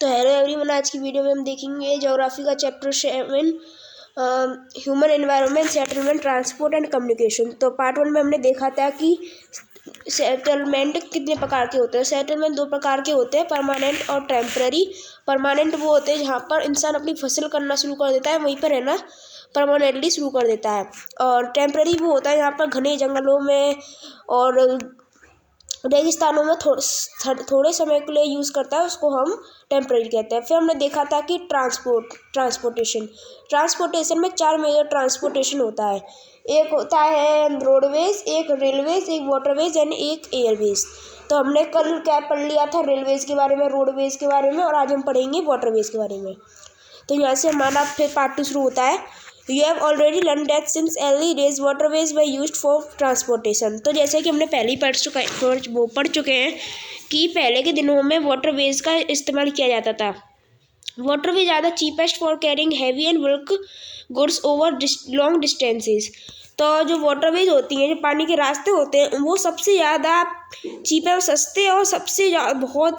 तो hello everyone, आज की वीडियो में हम देखेंगे ज्योग्राफी का chapter 7 human environment, settlement, transport and communication. तो पार्ट 1 में हमने देखा था कि सेटलमेंट कितने प्रकार के होते हैं। सेटलमेंट 2 प्रकार के होते हैं, परमानेंट और टेम्पररी। परमानेंट वो होते हैं जहाँ पर इंसान अपनी फसल करना शुरू कर देता है, वहीं पर रहना परमानेंटली शुरू कर देता है। और टेम्पररी वो होता है जहाँ पर घने जंगलों में और रेगिस्तानों में थोड़े समय के लिए यूज़ करता है, उसको हम टेम्परेरी कहते हैं। फिर हमने देखा था कि ट्रांसपोर्टेशन में 4 मेजर ट्रांसपोर्टेशन होता है। एक होता है रोडवेज, एक रेलवेज, एक वाटरवेज एंड एक एयरवेज। तो हमने कल क्या पढ़ लिया था, रेलवेज के बारे में, रोडवेज के बारे में, और आज हम पढ़ेंगे वाटरवेज के बारे में। तो यहाँ से हमारा फिर पार्ट 2 शुरू होता है। You have already learned that since early days waterways were used for transportation। तो जैसे कि हमने पहले ही पढ़ चुके हैं कि पहले के दिनों में वाटरवेज का इस्तेमाल किया जाता था। वाटरवे ज़्यादा cheapest for carrying heavy and bulk goods over long distances. तो जो वाटरवेज होती हैं, जो पानी के रास्ते होते हैं, वो सबसे ज़्यादा चीप है और सस्ते, और सबसे बहुत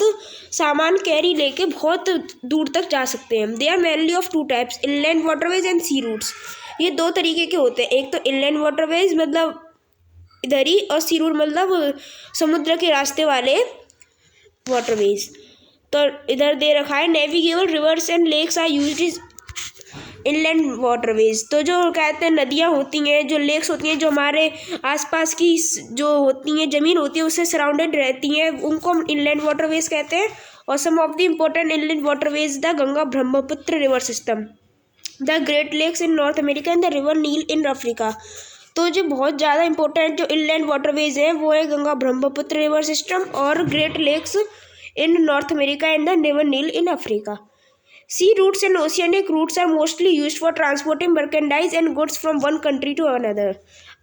सामान कैरी लेके बहुत दूर तक जा सकते हैं। They are mainly of 2 types, inland waterways and sea routes. ये 2 तरीके के होते हैं, एक तो इनलैंड वाटरवेज मतलब इधर ही, और सी रूट मतलब समुद्र के रास्ते वाले वाटरवेज। तो इधर दे रखा है, navigable rivers and lakes are used inland waterways. तो जो कहते हैं नदियाँ होती हैं, जो लेक्स होती हैं, जो हमारे आसपास की जो होती हैं ज़मीन होती है उससे सराउंडेड रहती हैं, उनको हम इनलैंड वाटरवेज कहते हैं। और some of the important inland waterways the Ganga Brahmaputra river system, the great lakes in North America and the river Nile in Africa. तो जो बहुत ज़्यादा इंपॉर्टेंट जो इनलैंड वाटरवेज हैं वो है गंगा ब्रह्मपुत्र रिवर सिस्टम और great lakes in North America and the River Nile in Africa. Sea routes and oceanic routes are mostly used for transporting merchandise and goods from one country to another.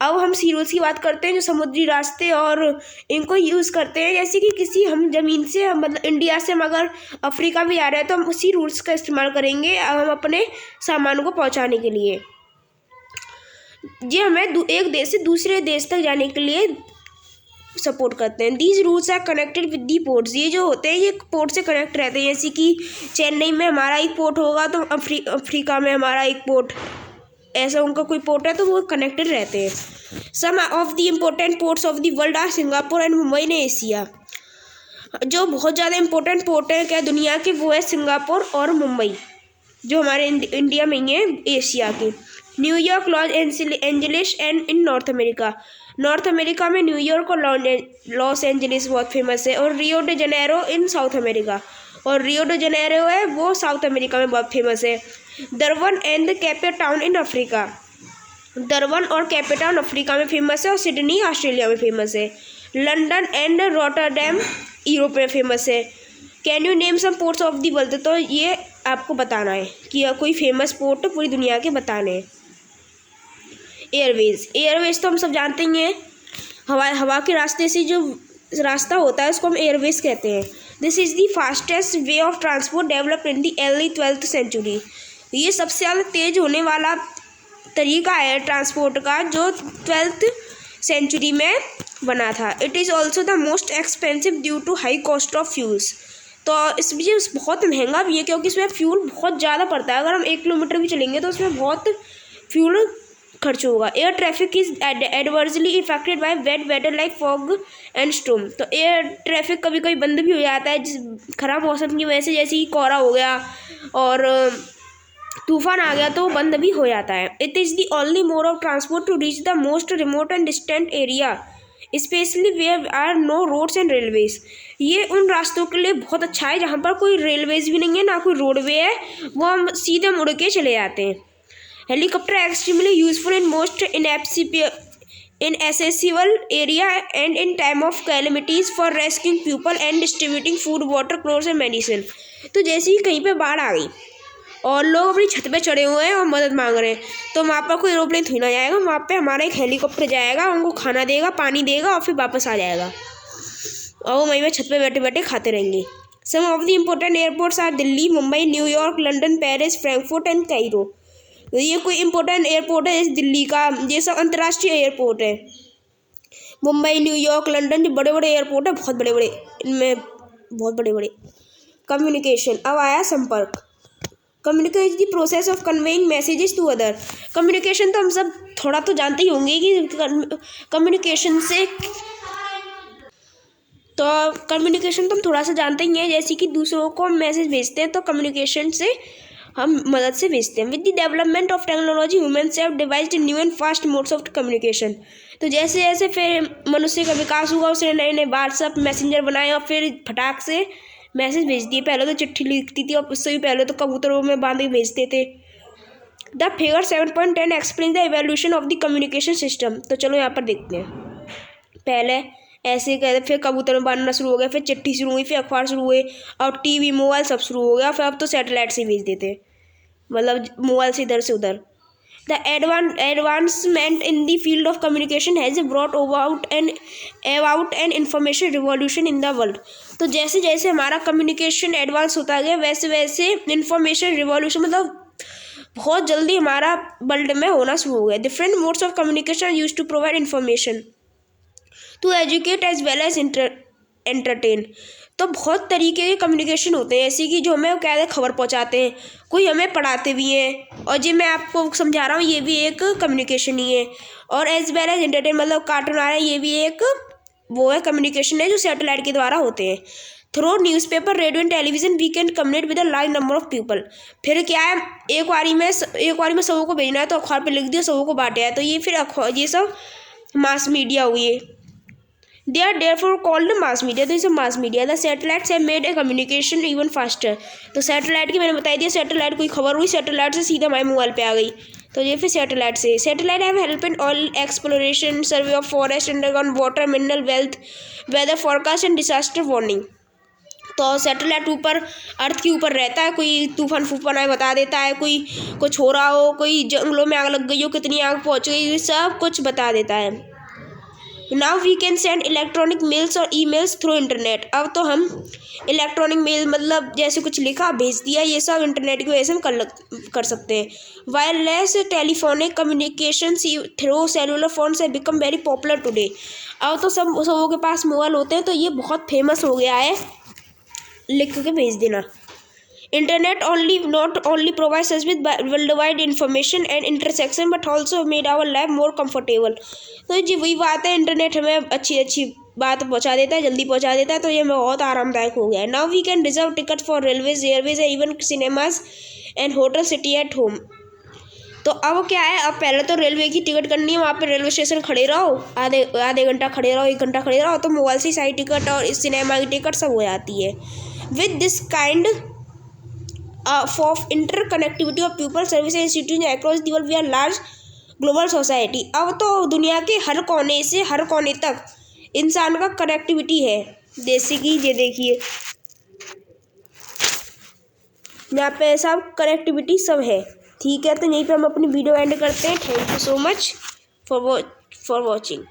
अब हम sea routes की बात करते हैं, जो समुद्री रास्ते और इनको यूज़ करते हैं। जैसे कि किसी हम ज़मीन से मतलब इंडिया से हम अगर अफ्रीका भी आ रहे हैं तो हम उसी रूट्स का इस्तेमाल करेंगे हम अपने सामान को पहुंचाने के लिए। ये हमें एक देश से दूसरे देश तक जाने के लिए सपोर्ट करते हैं। These routes are connected with the ports. ये जो होते हैं ये पोर्ट से कनेक्ट रहते हैं। जैसे कि चेन्नई में हमारा एक पोर्ट होगा तो अफ्रीका में हमारा एक पोर्ट, ऐसा उनका कोई पोर्ट है तो वो कनेक्टेड रहते हैं। Some of the important ports of the world are Singapore and Mumbai in Asia. जो बहुत ज़्यादा इंपॉर्टेंट पोर्ट है क्या दुनिया के, वो है सिंगापुर और मुंबई, जो हमारे इंडिया में ही है, एशिया के। New York, Los Angeles and in North America. North America में न्यूयॉर्क और लॉस एंजलिस बहुत फेमस है। और रियो de जेनेरो इन साउथ अमेरिका, और रियो de जेनेरो है वो साउथ अमेरिका में बहुत फेमस है। Durban and Cape Town in Africa. Durban और कैप टाउन अफ्रीका में फेमस है, और सिडनी ऑस्ट्रेलिया में फेमस है। लंदन एंड रॉटरडैम यूरोप में फेमस है। Can you name some ports of the world. तो ये आपको बताना है कि कोई फेमस पोर्ट पूरी दुनिया के बताने हैं। एयरवेज तो हम सब जानते ही हैं, हवा के रास्ते से जो रास्ता होता है उसको हम एयरवेज कहते हैं। This is the fastest way of transport developed in the early 12th century. ये सबसे ज़्यादा तेज़ होने वाला तरीका है ट्रांसपोर्ट का जो 12th सेंचुरी में बना था। It is also the most expensive due to high cost of fuels. तो इसलिए बहुत महंगा भी है क्योंकि इसमें फ्यूल बहुत ज़्यादा पड़ता है। अगर हम 1 किलोमीटर भी चलेंगे तो उसमें बहुत फ्यूल खर्च होगा। Air traffic is adversely affected by wet weather like fog and storm. तो एयर ट्रैफिक कभी कभी बंद भी हो जाता है जिस खराब मौसम की वजह से, जैसे कि कोहरा हो गया और तूफान आ गया तो वो बंद भी हो जाता है। It is the only mode of transport to reach the most remote and distant area, specially where are no roads and railways. ये उन रास्तों के लिए बहुत अच्छा है जहाँ पर कोई रेलवेज भी नहीं है, ना कोई रोडवे है, वो हम सीधे मुड़ के चले जाते हैं। Helicopter extremely useful in most inaccessible area and in time of calamities for rescuing people and distributing food, water, clothes and medicine। तो जैसे ही कहीं पे बाढ़ आ गई और लोग अपनी छत पे चढ़े हुए हैं और मदद मांग रहे हैं, तो वहाँ पर कोई एरोप्लेन थोड़ी ना जाएगा, वहाँ पे हमारा एक हेलीकॉप्टर जाएगा, उनको खाना देगा, पानी देगा और फिर वापस आ जाएगा, और वो वहीं पे छत पे बैठे बैठे खाते रहेंगे। Some of the important airports are Delhi, Mumbai, New York, London, Paris, Frankfurt and Cairo. ये कोई इम्पोर्टेंट एयरपोर्ट है जैसे दिल्ली का, ये सब अंतर्राष्ट्रीय एयरपोर्ट है। मुंबई, न्यूयॉर्क, लंदन जो बड़े बड़े एयरपोर्ट है, बहुत बड़े बड़े, इनमें बहुत बड़े बड़े। कम्युनिकेशन, अब आया संपर्क। Communication is the process of conveying messages to other. Communication तो हम सब थोड़ा तो जानते ही होंगे कि कम्युनिकेशन से, तो कम्युनिकेशन तो हम थोड़ा सा जानते ही हैं, जैसे कि दूसरों को हम मैसेज भेजते हैं तो कम्युनिकेशन से हम मदद से भेजते हैं। With the development of technology humans have devised new and fast modes of communication. तो जैसे जैसे फिर मनुष्य का विकास हुआ, उसने नए नए व्हाट्सएप मैसेंजर बनाए और फिर फटाक से मैसेज भेज दिए। पहले तो चिट्ठी लिखती थी और उससे भी पहले तो कबूतरों में बांध के भेजते थे। The figure 7.10 explain the evolution of the communication system. तो चलो यहाँ पर देखते हैं। पहले ऐसे कहते, फिर कबूतर में बांधना शुरू हो गया, फिर चिट्ठी शुरू हुई, फिर अखबार शुरू हुए, और टीवी मोबाइल सब शुरू हो गया। फिर अब तो सैटेलाइट से भेज देते, मतलब मोबाइल से इधर से उधर। The advancement in the field of communication has brought about an information revolution in the world. तो जैसे जैसे हमारा कम्युनिकेशन एडवांस होता गया, वैसे वैसे इंफॉर्मेशन रिवॉल्यूशन, मतलब बहुत जल्दी हमारा वर्ल्ड में होना शुरू हो गया। Different modes of communication use to provide information to educate as well as entertain. तो बहुत तरीके के कम्युनिकेशन होते हैं, ऐसे कि जो हमें क्या है खबर पहुंचाते हैं, कोई हमें पढ़ाते भी हैं, और जो मैं आपको समझा रहा हूँ ये भी एक कम्युनिकेशन ही है। और एज वेल एज एंटरटेन, मतलब कार्टून आ रहा है, ये भी एक वो है कम्युनिकेशन है जो सैटेलाइट के द्वारा होते हैं। Through newspaper, radio and television we can communicate with a large number of people. फिर क्या है, एक बारी में सबों को भेजना है तो अखबार पर लिख दिया, सबों को बांटा है, तो ये फिर ये सब मास मीडिया हुई। They are therefore called mass media। तो इसे mass media. The satellites have made a communication even faster। तो सैटेलाइट की मैंने बता दिया, सैटेलाइट कोई खबर हुई, सैटेलाइट से सीधा हमारे मोबाइल पे आ गई। तो ये फिर सैटेलाइट से। Satellite have help in all exploration, survey of forest, underground water, mineral wealth, weather forecast and disaster warning. तो सैटेलाइट ऊपर अर्थ के ऊपर रहता है, कोई तूफान फूफान आए बता देता है, कोई कुछ हो रहा हो, कोई जंगलों में आग लग गई हो, कितनी आग पहुँच गई, सब कुछ बता देता है। Now we can send electronic mails और emails through internet। अब तो हम इलेक्ट्रॉनिक मेल, मतलब जैसे कुछ लिखा भेज दिया, ये सब इंटरनेट की वजह से हम कर सकते हैं। Wireless telephonic communication through cellular phones have become very popular today. अब तो सबों के पास मोबाइल होते हैं, तो ये बहुत फेमस हो गया है लिख के भेज देना। Internet not only provides us with worldwide information and intersection but also made our life more comfortable। तो जी वही बात है, इंटरनेट हमें अच्छी बात पहुंचा देता है, जल्दी पहुंचा देता है, तो ये हमें बहुत आरामदायक हो गया है। Now we can reserve ticket for railways, airways, even cinemas and hotel city at home. तो अब क्या है, अब पहले तो रेलवे की टिकट करनी है, वहाँ पे रेलवे स्टेशन खड़े रहो, आधे घंटा खड़े रहो, 1 घंटा खड़े रहो, तो मोबाइल से सारी टिकट और इस सिनेमा की टिकट सब हो जाती है। With this kind of interconnectivity of people, services and institutions across the world, we are large global society। अब तो दुनिया के हर कोने से हर कोने तक इंसान का कनेक्टिविटी है। जैसे कि ये देखिए यहाँ पे सब कनेक्टिविटी सब है। ठीक है, तो यहीं पे हम अपनी वीडियो एंड करते हैं। Thank you so much for watching.